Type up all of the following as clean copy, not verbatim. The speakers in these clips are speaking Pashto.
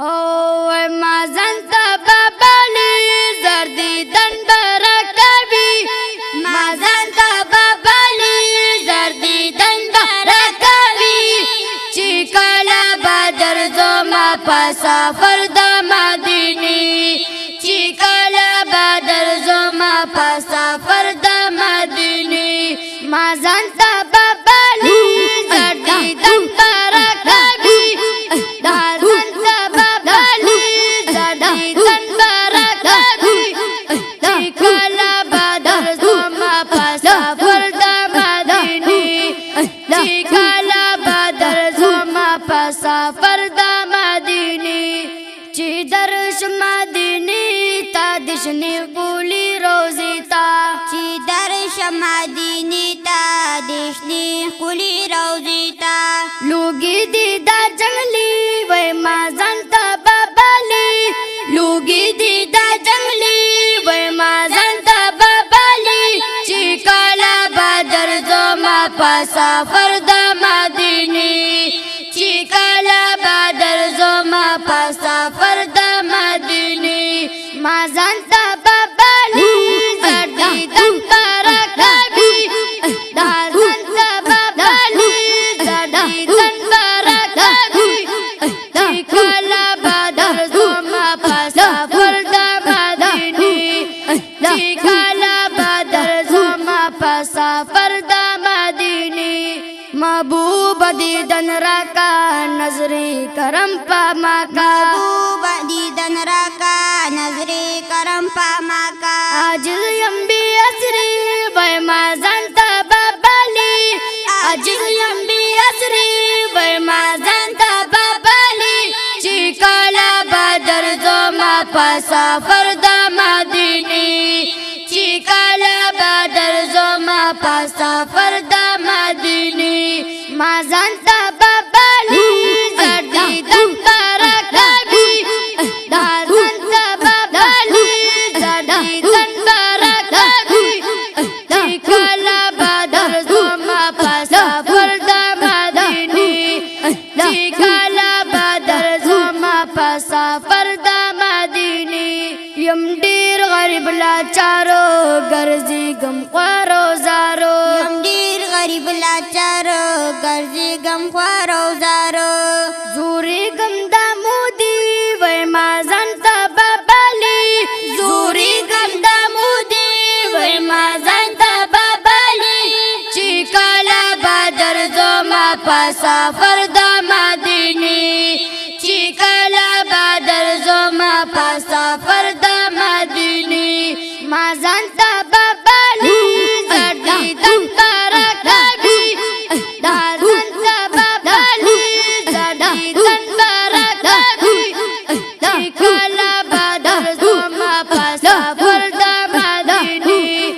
او مازنتا بابالی زردی دن برکوی مازنتا بابالی زردی دن برکوی چی کلا بدر زما پسافر د مدینی چی کلا بدر زما پسافر د مدینی مازنتا بابالی زردی دن برکوی سافر د مدینی چی درش مدینی تا دشنی کولی روزی تا چی درش مدینی تا دشنی کولی روزی تا لوگی دی دا جنگلی وی مازن تا بابالی لوگی دی دا جنگلی وی مازن تا بابالی چی کالا بدر زما پا سافر د مدینی چی کالا بدر زما پا سافر د مدینی مازن تا بابالی زردی دن برکوی دازن تا بابالی زردی دن برکوی چی کالا بدر زما پا سافر د مدینی چی کالا بدر زما پا سافر د مدینی محبوب دیدن راکا نظری کرم پا ماکا محبوب دیدن راکا نظری کرم پا ماکا عاجز یم بی اسری وی مازن تا بابالی عاجز یم بی اسری وی مازن تا بابالی چی کالا بدر زما پا سافر د مدینی چی کالا بدر زما پا سافر د مدینی مازن تا بابالی زردی دن برکوی دازن تا بابالی زردی دن برکوی چی کالا بدر زما پا سافر د مدینی چی کالا بدر زما پا سافر د مدینی یم ډیر غریب لاچارو ګرځي غم خوارو زارو یم ډیر غریب لاچارو ګرځي غم خوارو زارو زوري غم د مودي وای مازن تا بابالی زوري غم د مودي وای مازن تا بابالی چی کالا بدر زما پا سافر د مدینی چی کالا بدر زما پا سافر د مدینی مازن تا بابالی زردی دن برکوی دازن تا بابالی زردی دن برکوی چی کالا بدر زما پا سافر د مدینی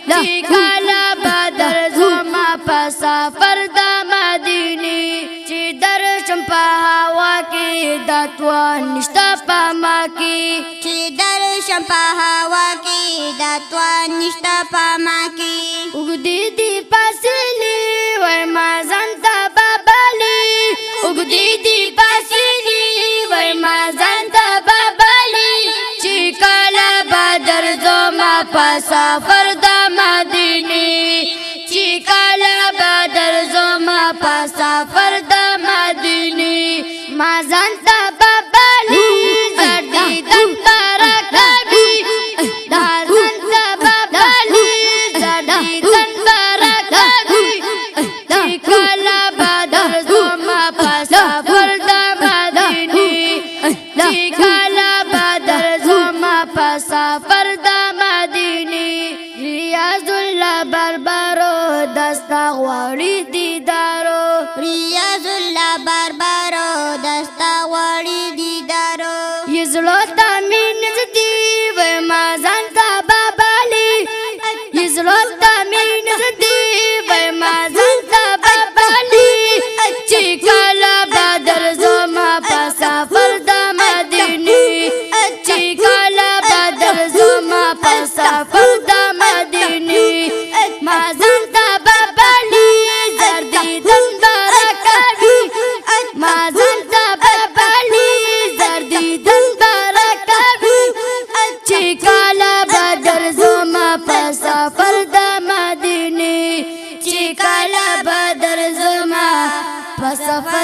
چی کالا بدر زما پا سافر د مدینی چی درشم پا هوا کی داتوان نشتا پا ما کی چی درشم پا هوا کی داتوان نشتا پا ما کی اگدی دی پاسیلی وی مازن تا بابالی اگدی دی پاسیلی وی مازن تا بابالی چی کالا بدر زما پا سافر د مدینی چی کالا بدر زما پا سافر د مدینی مازن تا بابالی زردی دن برکوی دازن تا بابالی زردی دن برکوی چی کالا بدر زما پا سافر د مدینی چی کالا بدر زما پا سافر د مدینی ریاض الله بربرو دستا غواړي دیدارو ریاض الله بربرو دستا سفر د مدینه چې کله بدر زما په سفر